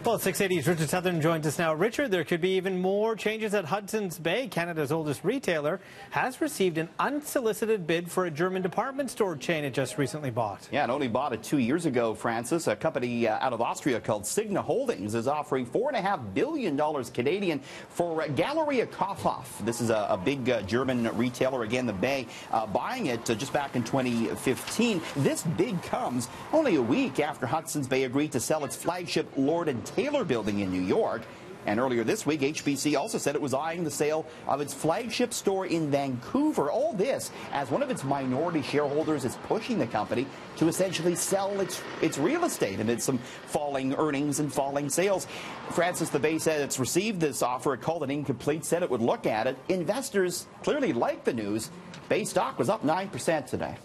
Well, 680's Richard Southern joins us now. Richard, there could be even more changes at Hudsons Bay. Canada's oldest retailer has received an unsolicited bid for a German department store chain it just recently bought. Yeah, it only bought it 2 years ago, Francis. A company out of Austria called Signa Holdings is offering $4.5 billion Canadian for Galeria Kaufhof. This is a big German retailer, again, the Bay, buying it just back in 2015. This bid comes only a week after Hudsons Bay agreed to sell its flagship Lord & Taylor building in New York. And earlier this week, HBC also said it was eyeing the sale of its flagship store in Vancouver. All this as one of its minority shareholders is pushing the company to essentially sell its real estate amid some falling earnings and falling sales. Francis, the Bay said it's received this offer. It called it incomplete, said it would look at it. Investors clearly like the news. Bay stock was up 9% today.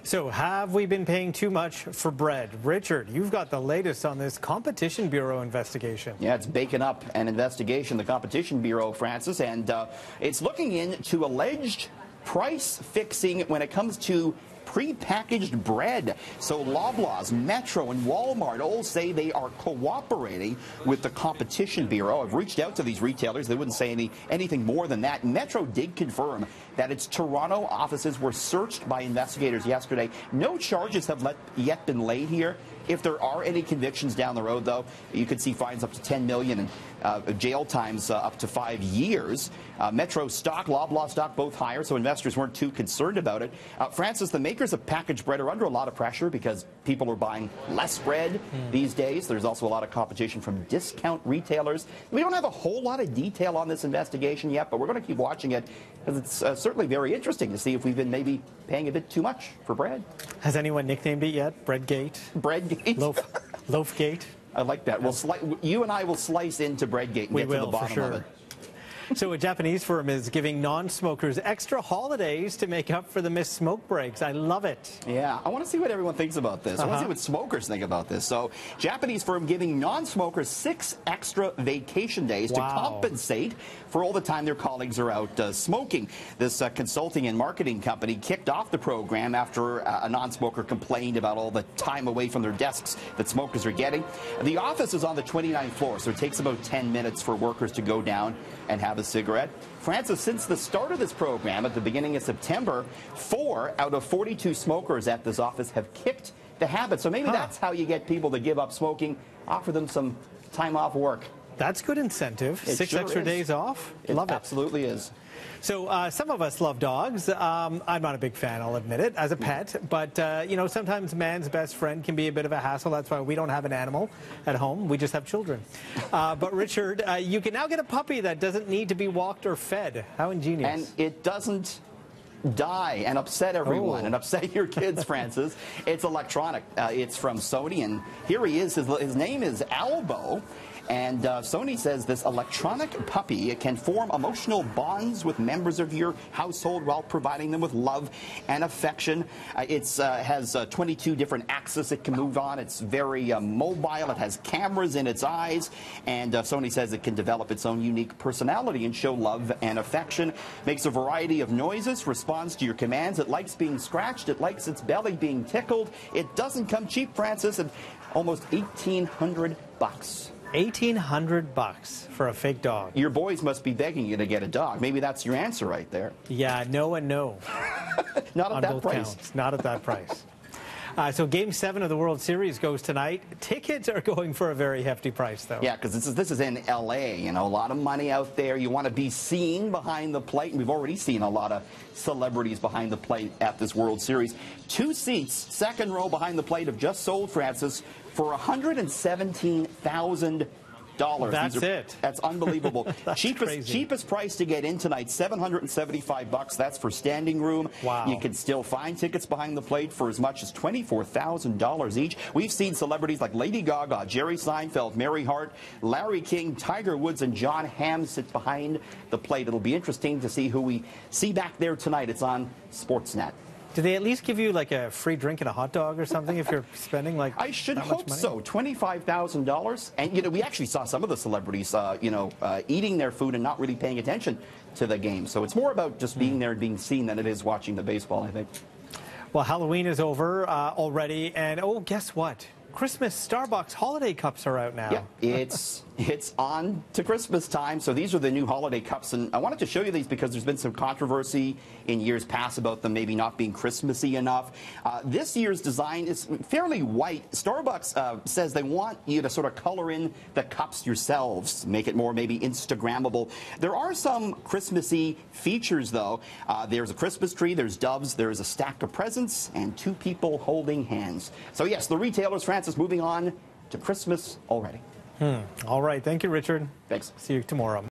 So have we been paying too much for bread? Richard, you've got the latest on this Competition Bureau investigation. Yeah, it's baking up an investigation, the Competition Bureau, Francis, and it's looking into alleged price fixing when it comes to pre-packaged bread. So Loblaws, Metro, and Walmart all say they are cooperating with the Competition Bureau. I've reached out to these retailers. They wouldn't say anything more than that. Metro did confirm that its Toronto offices were searched by investigators yesterday. No charges have yet been laid here. If there are any convictions down the road, though, you could see fines up to $10 million and jail times up to 5 years. Metro stock, Loblaw stock, both higher, so investors weren't too concerned about it. Francis, the makers of packaged bread are under a lot of pressure because people are buying less bread these days. There's also a lot of competition from discount retailers. We don't have a whole lot of detail on this investigation yet, but we're going to keep watching it because it's certainly very interesting to see if we've been maybe paying a bit too much for bread. Has anyone nicknamed it yet? Breadgate? Breadgate? Loafgate? I like that. You and I will slice into Breadgate and get to the bottom of it. So a Japanese firm is giving non-smokers extra holidays to make up for the missed smoke breaks. I love it. Yeah, I want to see what everyone thinks about this. I want to see what smokers think about this. So, Japanese firm giving non-smokers 6 extra vacation days to compensate for all the time their colleagues are out smoking. This consulting and marketing company kicked off the program after a non-smoker complained about all the time away from their desks that smokers are getting. The office is on the 29th floor, so it takes about 10 minutes for workers to go down and have a cigarette. Francis, since the start of this program at the beginning of September, 4 out of 42 smokers at this office have kicked the habit. So maybe that's how you get people to give up smoking, offer them some time off work. That's good incentive. 6 extra days off. Love it. Absolutely is. So some of us love dogs. I'm not a big fan, I'll admit it, as a pet. But, you know, sometimes man's best friend can be a bit of a hassle. That's why we don't have an animal at home. We just have children. But, Richard, you can now get a puppy that doesn't need to be walked or fed. How ingenious. And it doesn't die and upset everyone and upset your kids, Francis. It's electronic. It's from Sony, and here he is. His name is Albo. And Sony says this electronic puppy can form emotional bonds with members of your household while providing them with love and affection. It has 22 different axes it can move on. It's very mobile. It has cameras in its eyes. And Sony says it can develop its own unique personality and show love and affection. Makes a variety of noises, responds to your commands. It likes being scratched. It likes its belly being tickled. It doesn't come cheap, Francis, and almost $1,800. $1,800 for a fake dog. Your boys must be begging you to get a dog. Maybe that's your answer right there. Yeah, no and no. Not at that price. Counts. Not at that price. So Game 7 of the World Series goes tonight. Tickets are going for a very hefty price, though. Yeah, because this is in L.A., you know, a lot of money out there. You want to be seen behind the plate, and we've already seen a lot of celebrities behind the plate at this World Series. 2 seats, second row behind the plate, have just sold, Francis, for $117,000. That's unbelievable. That's cheapest price to get in tonight, $775. That's for standing room. Wow. You can still find tickets behind the plate for as much as $24,000 each. We've seen celebrities like Lady Gaga, Jerry Seinfeld, Mary Hart, Larry King, Tiger Woods, and John Hamm sit behind the plate. It'll be interesting to see who we see back there tonight. It's on Sportsnet. Do they at least give you like a free drink and a hot dog or something if you're spending like I should hope so. $25,000. And, you know, we actually saw some of the celebrities, eating their food and not really paying attention to the game. So it's more about just being there and being seen than it is watching the baseball, I think. Well, Halloween is over already. And, oh, guess what? Christmas Starbucks holiday cups are out now. Yeah, it's on to Christmas time. So these are the new holiday cups, and I wanted to show you these because there's been some controversy in years past about them maybe not being Christmassy enough. This year's design is fairly white. Starbucks says they want you to sort of color in the cups yourselves, make it more maybe Instagrammable. There are some Christmassy features though. There's a Christmas tree, there's doves, there's a stack of presents, and 2 people holding hands. So yes, the retailers, Francis, moving on to Christmas already. All right. Thank you, Richard. Thanks. See you tomorrow.